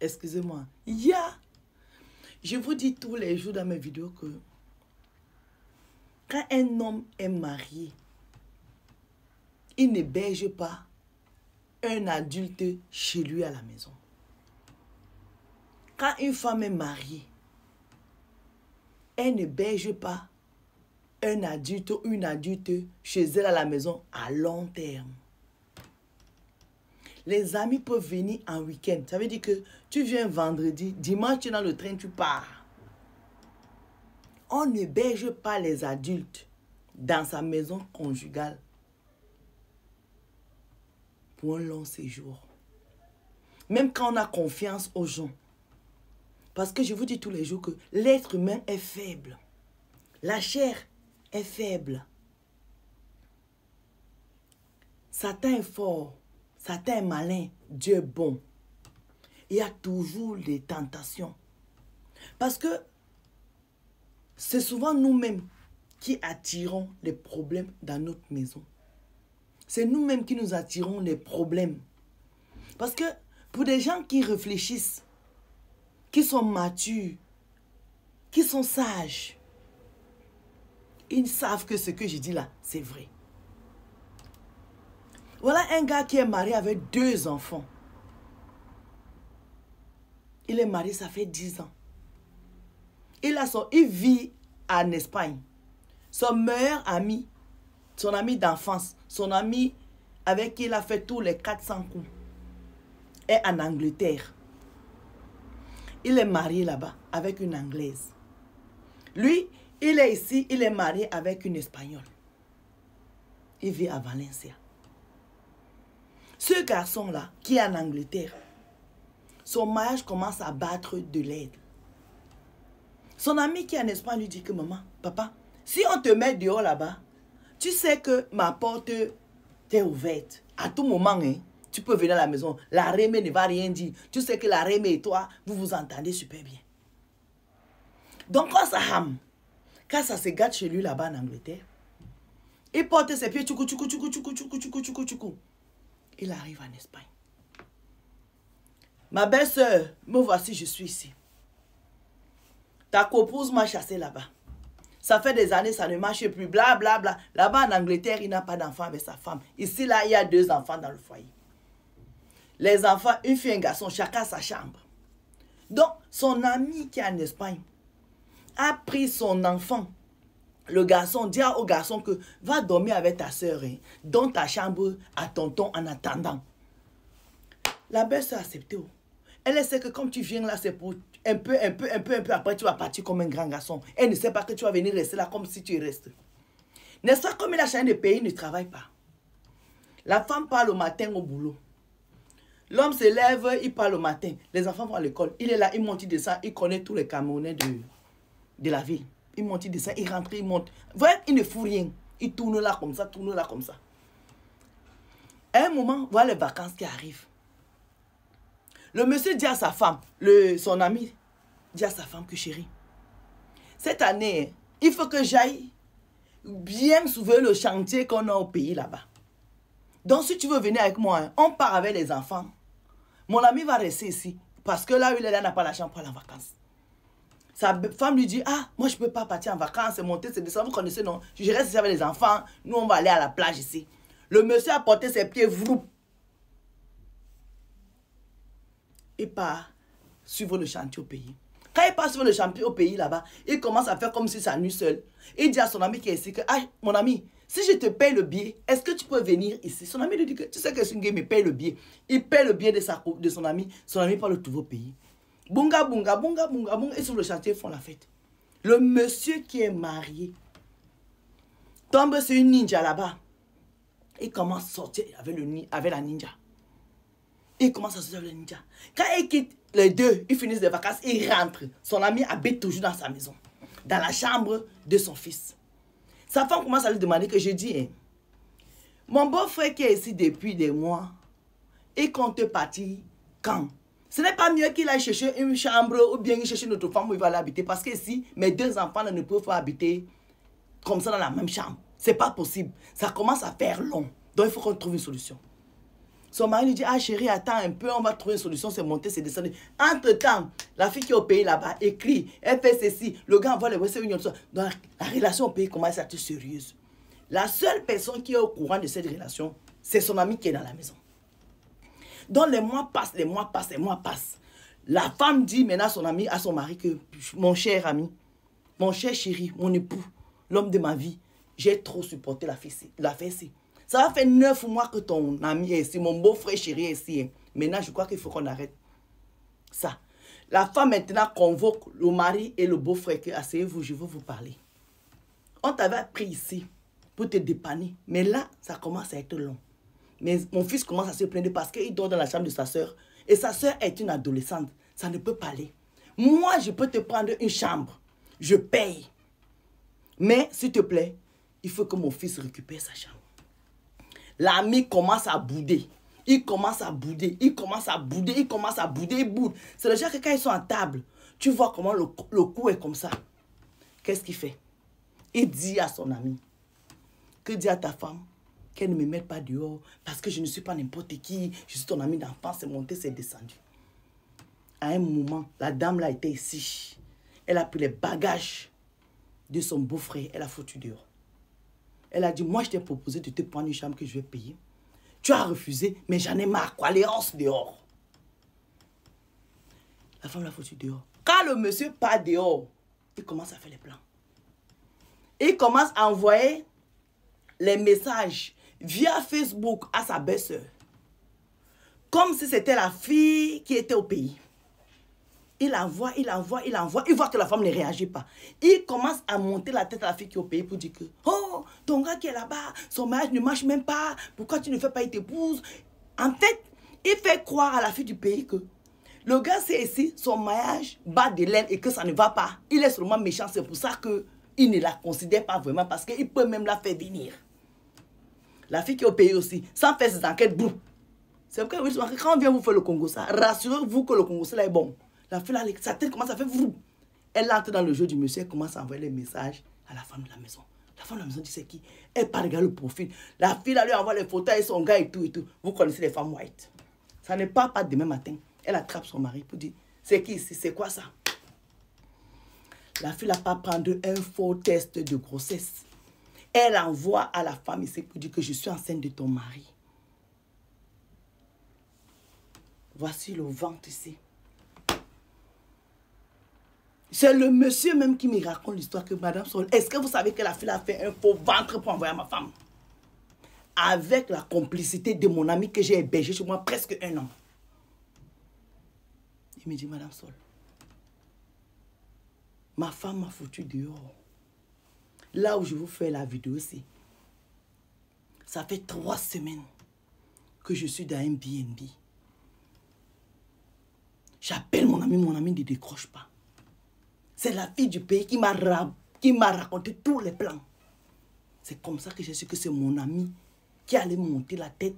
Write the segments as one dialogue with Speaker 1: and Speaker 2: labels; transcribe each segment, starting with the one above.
Speaker 1: Excusez-moi. Je vous dis tous les jours dans mes vidéos que quand un homme est marié, il n'héberge pas un adulte chez lui à la maison. Quand une femme est mariée, elle n'héberge pas un adulte ou une adulte chez elle à la maison à long terme. Les amis peuvent venir en week-end. Ça veut dire que tu viens vendredi, dimanche tu es dans le train, tu pars. On n'héberge pas les adultes dans sa maison conjugale pour un long séjour. Même quand on a confiance aux gens. Parce que je vous dis tous les jours que l'être humain est faible. La chair est faible. Satan est fort. Satan est malin. Dieu est bon. Il y a toujours des tentations. Parce que c'est souvent nous-mêmes qui attirons les problèmes dans notre maison. C'est nous-mêmes qui nous attirons les problèmes. Parce que pour des gens qui réfléchissent, qui sont matures, qui sont sages, ils savent que ce que je dis là, c'est vrai. Voilà un gars qui est marié avec 2 enfants. Il est marié, ça fait 10 ans. Il vit en Espagne. Son meilleur ami, son ami d'enfance, son ami avec qui il a fait tous les 400 coups, est en Angleterre. Il est marié là-bas avec une Anglaise. Lui, il est ici, il est marié avec une Espagnole. Il vit à Valencia. Ce garçon-là, qui est en Angleterre, son mariage commence à battre de l'aide. Son ami qui est en Espagne lui dit que maman, papa, si on te met dehors là-bas, tu sais que ma porte t'est ouverte. À tout moment, hein, tu peux venir à la maison. La Rémé ne va rien dire. Tu sais que la Rémé et toi, vous vous entendez super bien. Donc quand ça se gâte chez lui là-bas en Angleterre, il porte ses pieds, tchoukou, tchoukou, tchoukou, tchoukou, tchoukou, tchoukou, tchoukou, tchoukou. Il arrive en Espagne. Ma belle-sœur, me voici, je suis ici. Ta copouse m'a chassé là-bas. Ça fait des années, ça ne marche plus, bla bla bla. Là-bas en Angleterre, il n'a pas d'enfant avec sa femme. Ici, là, il y a 2 enfants dans le foyer. Les enfants, une fille et un garçon, chacun sa chambre. Donc, son ami qui est en Espagne a pris son enfant. Le garçon dit au garçon que va dormir avec ta soeur, hein, dans ta chambre à tonton en attendant. La belle-sœur a accepté. Elle sait que comme tu viens là, c'est pour un peu, après tu vas partir comme un grand garçon. Elle ne sait pas que tu vas venir rester là comme si tu restes. N'est-ce pas comme il a changé de pays, il ne travaille pas. La femme parle au matin au boulot. L'homme se lève, il parle au matin. Les enfants vont à l'école. Il est là, il monte, il descend, il connaît tous les Camerounais de la ville. Il monte, il descend, il rentre, il monte. Voyez, il ne fout rien. Il tourne là comme ça, tourne là comme ça. À un moment, voilà les vacances qui arrivent. Le monsieur dit à sa femme, son ami dit à sa femme que chérie, cette année, il faut que j'aille bien soulever le chantier qu'on a au pays là-bas. Donc si tu veux venir avec moi, on part avec les enfants. Mon ami va rester ici parce que là où il est là, il n'a pas la chambre pour aller en vacances. Sa femme lui dit, ah, moi je ne peux pas partir en vacances, c'est monter, c'est descendre, vous connaissez, non? Je reste ici avec les enfants, nous on va aller à la plage ici. Le monsieur a porté ses pieds, vroup. Il part suivre le chantier au pays. Quand il part suivre le chantier au pays là-bas, il commence à faire comme si ça nuit seul. Il dit à son ami qui est ici que, ah, mon ami, si je te paye le billet, est-ce que tu peux venir ici? Son ami lui dit que, tu sais que Sungé me paye le billet. Il paye le billet de son ami part le tout au pays. Bunga, bunga, bunga, bunga, bunga. Et sur le chantier, ils font la fête. Le monsieur qui est marié tombe sur une ninja là-bas. Il commence à sortir avec la ninja. Il commence à sortir avec la ninja. Quand il quitte les deux, ils finissent les vacances, il rentre. Son ami habite toujours dans sa maison, dans la chambre de son fils. Sa femme commence à lui demander que je dis, hein, mon beau-frère qui est ici depuis des mois, il compte partir quand? Ce n'est pas mieux qu'il aille chercher une chambre ou bien il cherche une autre femme où il va l'habiter. Parce que ici, mes 2 enfants ne peuvent pas habiter comme ça dans la même chambre. Ce n'est pas possible. Ça commence à faire long. Donc il faut qu'on trouve une solution. Son mari lui dit, ah chérie, attends un peu, on va trouver une solution, c'est monter, c'est descendre. Entre-temps, la fille qui est au pays là-bas écrit, elle fait ceci, le gars envoie les Western Union. Donc la relation au pays commence à être sérieuse. La seule personne qui est au courant de cette relation, c'est son ami qui est dans la maison. Donc les mois passent, les mois passent, les mois passent. La femme dit maintenant à son ami, à son mari que, mon cher ami, mon cher chéri, mon époux, l'homme de ma vie, j'ai trop supporté la fille ici. Ça va faire 9 mois que ton ami est ici, mon beau-frère chéri est ici. Maintenant, je crois qu'il faut qu'on arrête ça. La femme maintenant convoque le mari et le beau-frère que, asseyez-vous, je veux vous parler. On t'avait pris ici pour te dépanner, mais là, ça commence à être long. Mais mon fils commence à se plaindre parce qu'il dort dans la chambre de sa soeur. Et sa soeur est une adolescente. Ça ne peut pas aller. Moi, je peux te prendre une chambre. Je paye. Mais, s'il te plaît, il faut que mon fils récupère sa chambre. L'ami commence à bouder. Il commence à bouder. Il commence à bouder. Il commence à bouder. Il boude. C'est le genre que quand ils sont à table, tu vois comment le cou est comme ça. Qu'est-ce qu'il fait? Il dit à son ami, que dis à ta femme qu'elle ne me mette pas dehors parce que je ne suis pas n'importe qui. Je suis ton ami d'enfance. C'est monté, c'est descendu. À un moment, la dame là était ici. Elle a pris les bagages de son beau-frère. Elle a foutu dehors. Elle a dit, moi je t'ai proposé de te prendre une chambre que je vais payer. Tu as refusé, mais j'en ai marre, quoi. Les os dehors. La femme l'a foutu dehors. Quand le monsieur part dehors, il commence à faire les plans. Il commence à envoyer les messages via Facebook à sa belle-sœur. Comme si c'était la fille qui était au pays. Il envoie, il envoie, il envoie. Il voit que la femme ne réagit pas. Il commence à monter la tête à la fille qui est au pays pour dire que oh, ton gars qui est là-bas, son mariage ne marche même pas. Pourquoi tu ne fais pas une épouse? En fait, il fait croire à la fille du pays que le gars c'est ici, son mariage bat de l'aile et que ça ne va pas. Il est seulement méchant. C'est pour ça qu'il ne la considère pas vraiment parce qu'il peut même la faire venir. La fille qui est au pays aussi, sans faire ses enquêtes, boum. C'est pourquoi quand on vient vous faire le Congo, ça, rassurez-vous que le Congo, là est bon. La fille, là, sa tête commence à faire vrou. Elle entre dans le jeu du monsieur, elle commence à envoyer les messages à la femme de la maison. La femme de la maison dit c'est qui? Elle part regarder le profil. La fille, là, lui envoie les photos et son gars et tout et tout. Vous connaissez les femmes white. Ça ne part pas demain matin. Elle attrape son mari pour dire c'est qui ici? C'est quoi ça? La fille n'a pas prendre un faux test de grossesse. Elle envoie à la femme ici pour dire que je suis enceinte de ton mari. Voici le ventre ici. C'est le monsieur même qui me raconte l'histoire que Madame Sol. Est-ce que vous savez que la fille a fait un faux ventre pour envoyer à ma femme? Avec la complicité de mon ami que j'ai hébergé chez moi presque 1 an. Il me dit, Madame Sol, ma femme m'a foutu dehors. Là où je vous fais la vidéo aussi, ça fait 3 semaines que je suis dans un BNB. J'appelle mon ami ne décroche pas. C'est la fille du pays qui m'a raconté tous les plans. C'est comme ça que j'ai su que c'est mon ami qui allait monter la tête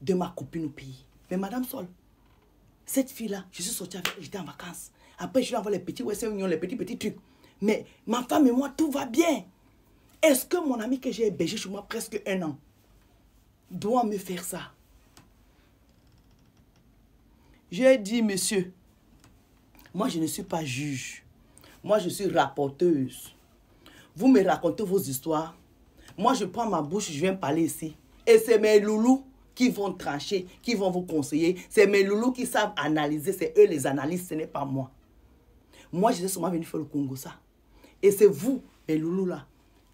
Speaker 1: de ma copine au pays. Mais Madame Sol, cette fille-là, je suis sortie avec elle, j'étais en vacances. Après, je lui envoie les petits Western Union, les petits trucs. Mais ma femme et moi, tout va bien. Est-ce que mon ami que j'ai hébergé chez moi presque 1 an doit me faire ça? J'ai dit, monsieur, moi je ne suis pas juge. Moi je suis rapporteuse. Vous me racontez vos histoires. Moi je prends ma bouche, je viens parler ici. Et c'est mes loulous qui vont trancher, qui vont vous conseiller. C'est mes loulous qui savent analyser. C'est eux les analystes, ce n'est pas moi. Moi je suis seulement venu faire le Congo ça. Et c'est vous, mes loulous là,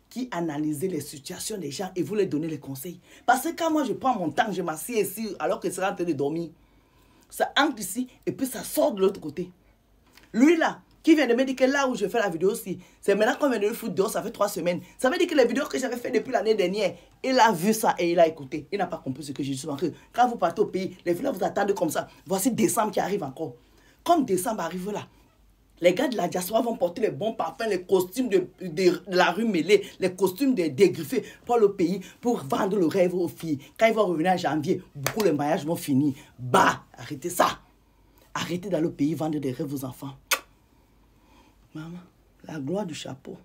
Speaker 1: qui analysez les situations des gens et vous les donnez les conseils. Parce que quand moi je prends mon temps, je m'assieds ici alors que c'est en train de dormir. Ça entre ici et puis ça sort de l'autre côté. Lui là, qui vient de me dire que là où je fais la vidéo aussi, c'est maintenant qu'on vient de le foutre dehors, ça fait 3 semaines. Ça veut dire que les vidéos que j'avais fait depuis l'année dernière, il a vu ça et il a écouté. Il n'a pas compris ce que j'ai dit souvent. Quand vous partez au pays, les filles vous attendent comme ça. Voici décembre qui arrive encore. Comme décembre arrive là, les gars de la diaspora vont porter les bons parfums, les costumes de la rue Mêlée, les costumes dégriffés pour le pays, pour vendre le rêve aux filles. Quand ils vont revenir en janvier, beaucoup les mariages vont finir. Bah, arrêtez ça. Arrêtez dans le pays, vendre des rêves aux enfants. Maman, la gloire du chapeau.